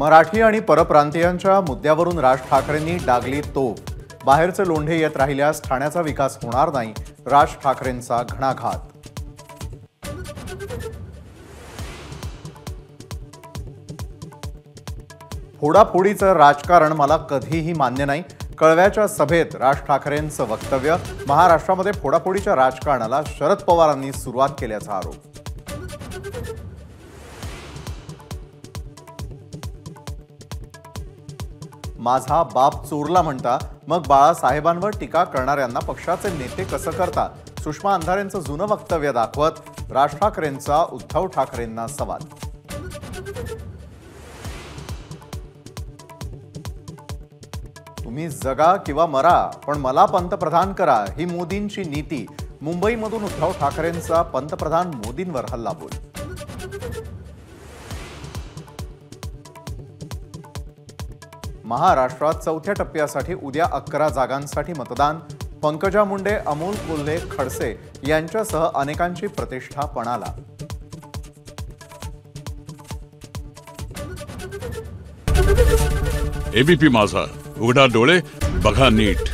मराठी आणि परप्रांतीयांच्या मुद्द्यावरून राज ठाकरेंनी डागली तोफ. बाहेरचे लोंढे येत राहिल्यास ठाण्याचा विकास होणार नाही, राज ठाकरेंचा घणाघात. फोडाफोडीचं राजकारण मला कधीही मान्य नाही, कळव्याच्या सभेत राज ठाकरेंचं वक्तव्य. महाराष्ट्रामध्ये फोडाफोडीच्या राजकारणाला शरद पवारांनी सुरुवात केल्याचा आरोप. माझा बाप चोरला म्हणता, मग बाळासाहेबांवर टीका करणाऱ्यांना पक्षाचे नेते कसं करता? सुषमा अंधारेंचं जुनं वक्तव्य दाखवत राज ठाकरेंचा उद्धव ठाकरेंना सवाल. तुम्ही जगा किंवा मरा, पण मला पंतप्रधान करा, ही मोदींची नीती. मुंबईमधून उद्धव ठाकरेंचा पंतप्रधान मोदींवर हल्लाबोल. महाराष्ट्रात चौथ्या टप्प्यासाठी उद्या 11 जागांसाठी मतदान. पंकजा मुंडे, अमोल कोल्हे, खडसे यांच्यासह अनेकांची प्रतिष्ठा पणाला. एबीपी माझा, उघडा डोळे बघा नीट.